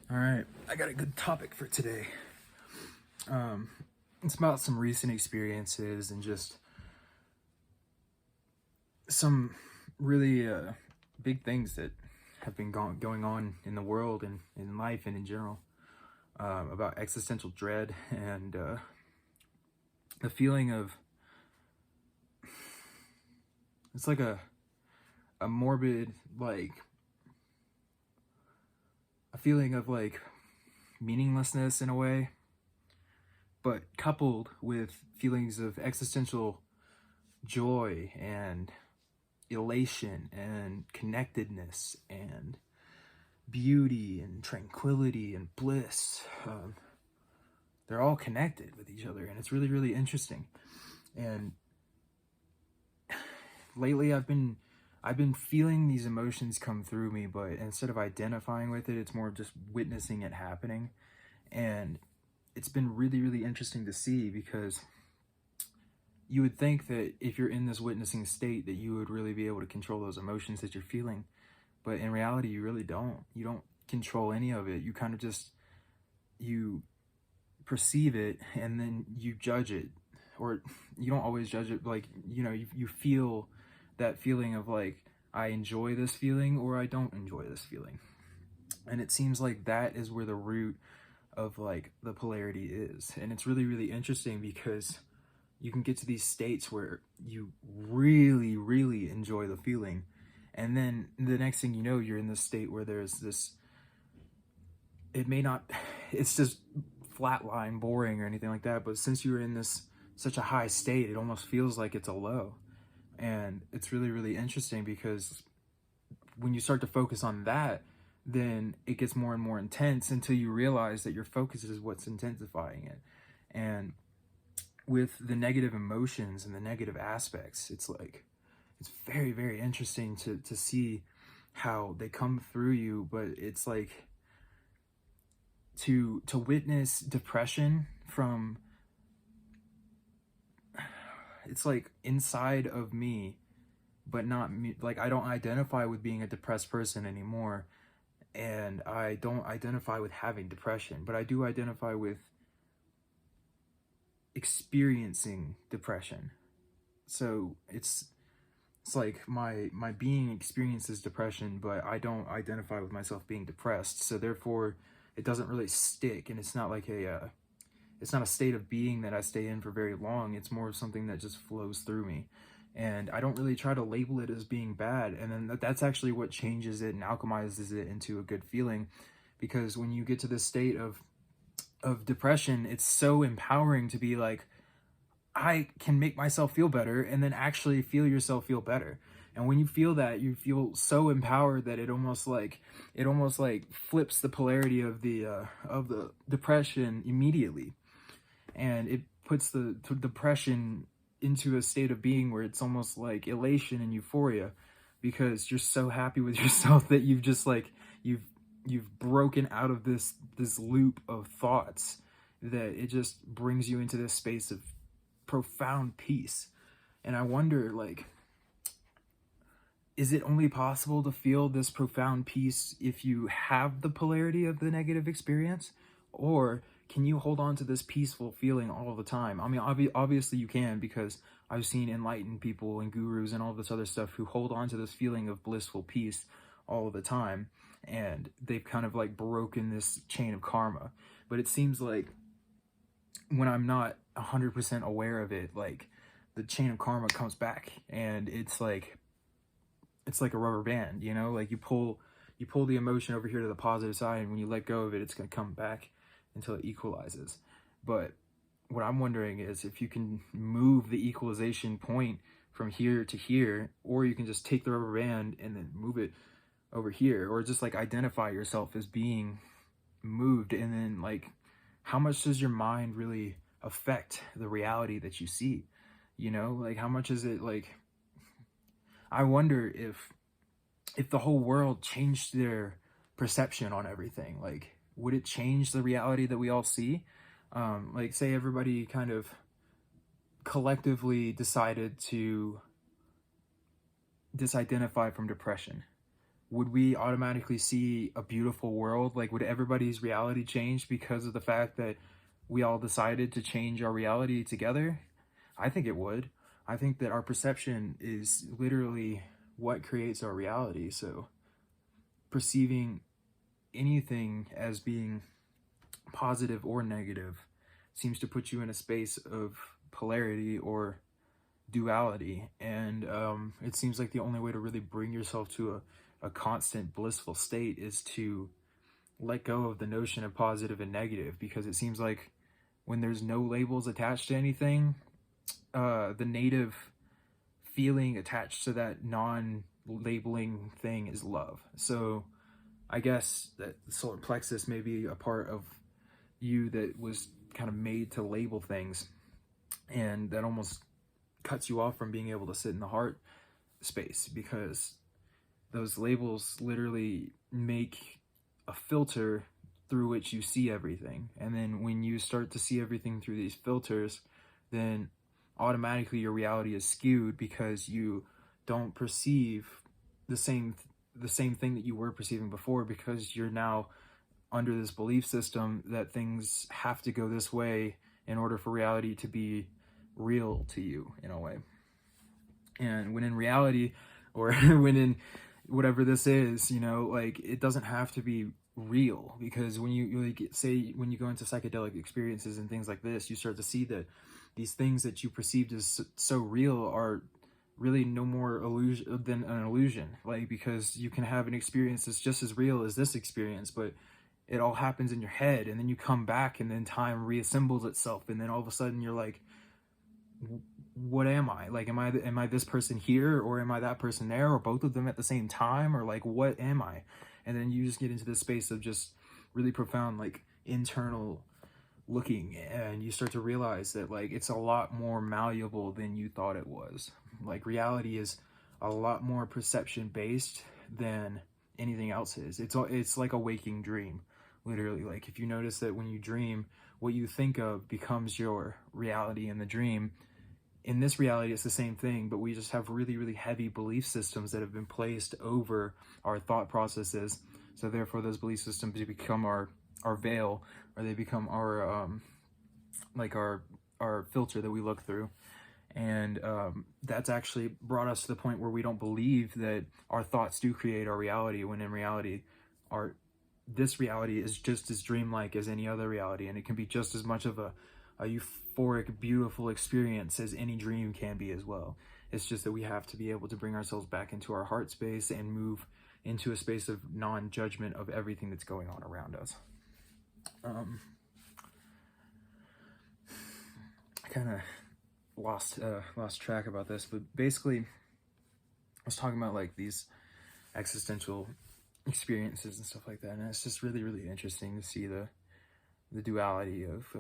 All right, I got a good topic for today. It's about some recent experiences and just some really big things that have been going on in the world and in life and in general, about existential dread and the feeling of it's like a morbid, like a feeling of like meaninglessness in a way, but coupled with feelings of existential joy and elation and connectedness and beauty and tranquility and bliss. They're all connected with each other, and it's really, really interesting. And lately, I've been feeling these emotions come through me, but instead of identifying with it, it's more just witnessing it happening. And it's been really, really interesting to see, because you would think that if you're in this witnessing state that you would really be able to control those emotions that you're feeling, but in reality you really don't. You don't control any of it. You kind of just, you perceive it and then you judge it, or you don't always judge it. Like, you feel that feeling of like, I enjoy this feeling or I don't enjoy this feeling. And it seems like that is where the root of like the polarity is. And it's really, really interesting, because you can get to these states where you really, really enjoy the feeling, and then the next thing you know, you're in this state where there's this, it may not, it's just flatline boring or anything like that, but since you're in this such a high state, it almost feels like it's a low. And it's really, really interesting, because when you start to focus on that, then it gets more and more intense until you realize that your focus is what's intensifying it. And with the negative emotions and the negative aspects, it's like, it's very, very interesting to see how they come through you. But it's like, to witness depression from, it's like inside of me, but not me. Like, I don't identify with being a depressed person anymore, and I don't identify with having depression, but I do identify with experiencing depression. So it's like my being experiences depression, but I don't identify with myself being depressed. So therefore, it doesn't really stick, and it's not like it's not a state of being that I stay in for very long. It's more of something that just flows through me, and I don't really try to label it as being bad. And then that's actually what changes it and alchemizes it into a good feeling, because when you get to this state of depression, it's so empowering to be like, I can make myself feel better, and then actually feel yourself feel better. And when you feel that, you feel so empowered that it almost like flips the polarity of the depression immediately, and it puts the depression into a state of being where it's almost like elation and euphoria, because you're so happy with yourself that you've just like, you've broken out of this loop of thoughts, that it just brings you into this space of profound peace. And I wonder, like, is it only possible to feel this profound peace if you have the polarity of the negative experience? Or can you hold on to this peaceful feeling all the time? I mean, obviously you can, because I've seen enlightened people and gurus and all this other stuff who hold on to this feeling of blissful peace all the time, and they've kind of like broken this chain of karma. But it seems like when I'm not 100% aware of it, like, the chain of karma comes back, and it's like a rubber band, like you pull the emotion over here to the positive side, and when you let go of it, it's going to come back until it equalizes. But what I'm wondering is if you can move the equalization point from here to here, or you can just take the rubber band and then move it over here, or just like identify yourself as being moved, and then like, how much does your mind really affect the reality that you see? Like, how much is it like, I wonder if the whole world changed their perception on everything, like, would it change the reality that we all see? Like, say everybody kind of collectively decided to disidentify from depression. would we automatically see a beautiful world? Like, would everybody's reality change because of the fact that we all decided to change our reality together? I think it would. I think that our perception is literally what creates our reality. So perceiving anything as being positive or negative seems to put you in a space of polarity or duality. And it seems like the only way to really bring yourself to a constant blissful state is to let go of the notion of positive and negative, because it seems like when there's no labels attached to anything, the native feeling attached to that non-labeling thing is love. So I guess that the solar plexus may be a part of you that was kind of made to label things, and that almost cuts you off from being able to sit in the heart space, because those labels literally make a filter through which you see everything. And then when you start to see everything through these filters, then automatically your reality is skewed, because you don't perceive the same thing that you were perceiving before, because you're now under this belief system that things have to go this way in order for reality to be real to you, in a way. And when in reality, or when in whatever this is, you know, like, it doesn't have to be real, because when you like, say, when you go into psychedelic experiences and things like this, you start to see that these things that you perceived as so real are really no more illusion than an illusion. Like, because you can have an experience that's just as real as this experience, but it all happens in your head, and then you come back, and then time reassembles itself, and then all of a sudden you're like, what am I? Like, am I this person here, or am I that person there, or both of them at the same time, or like, what am I? And then you just get into this space of just really profound, like, internal looking, and you start to realize that, like, it's a lot more malleable than you thought it was. Like, reality is a lot more perception based than anything else is. It's like a waking dream, literally. Like, if you notice that when you dream, what you think of becomes your reality in the dream. In this reality, it's the same thing, but we just have really, really heavy belief systems that have been placed over our thought processes. So therefore, those belief systems become our veil, or they become our like our filter that we look through. And that's actually brought us to the point where we don't believe that our thoughts do create our reality, when in reality, this reality is just as dreamlike as any other reality, and it can be just as much of a euphoric, beautiful experience as any dream can be as well. It's just that we have to be able to bring ourselves back into our heart space and move into a space of non-judgment of everything that's going on around us. I kind of lost track about this, but basically, I was talking about, like, these existential experiences and stuff like that, and it's just really, really interesting to see the duality of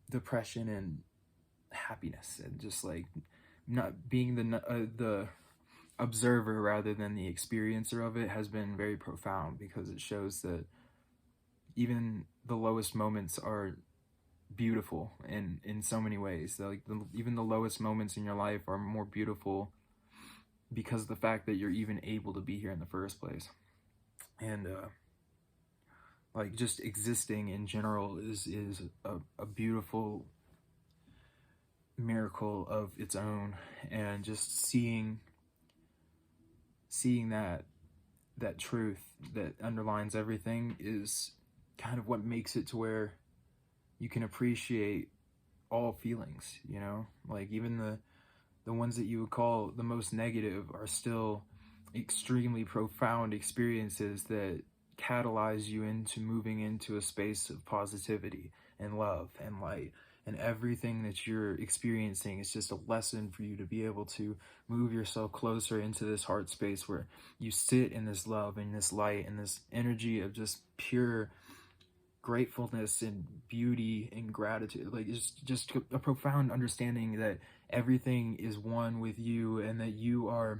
depression and happiness, and just like not being the observer rather than the experiencer of it has been very profound, because it shows that even the lowest moments are beautiful in so many ways. Like, even the lowest moments in your life are more beautiful because of the fact that you're even able to be here in the first place. And like, just existing in general is a beautiful miracle of its own. And just seeing that truth that underlines everything is kind of what makes it to where you can appreciate all feelings, you know? Like, even the ones that you would call the most negative are still extremely profound experiences that catalyze you into moving into a space of positivity and love and light. And everything that you're experiencing is just a lesson for you to be able to move yourself closer into this heart space where you sit in this love and this light and this energy of just pure gratefulness and beauty and gratitude. Like, it's just a profound understanding that everything is one with you, and that you are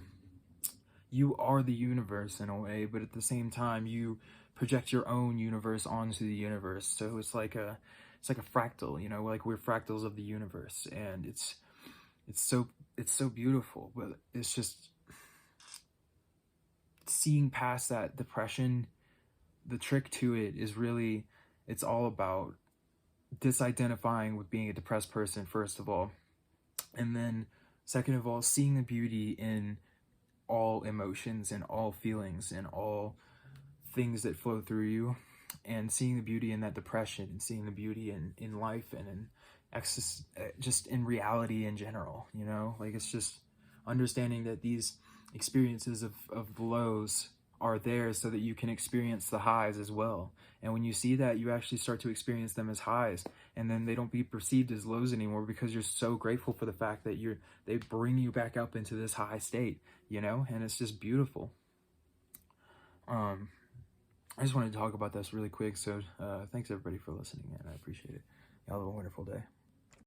the universe in a way, but at the same time you project your own universe onto the universe. So it's like a fractal, you know, like, we're fractals of the universe, and it's so beautiful. But it's just, seeing past that depression, the trick to it is really, it's all about disidentifying with being a depressed person, first of all. And then, second of all, seeing the beauty in all emotions and all feelings and all things that flow through you, and seeing the beauty in that depression, and seeing the beauty in life and in just in reality in general, you know? Like, it's just understanding that these experiences of lows are there so that you can experience the highs as well. And when you see that, you actually start to experience them as highs, and then they don't be perceived as lows anymore, because you're so grateful for the fact that they bring you back up into this high state, you know? And it's just beautiful. I just wanted to talk about this really quick. So thanks everybody for listening, and I appreciate it. Y'all have a wonderful day.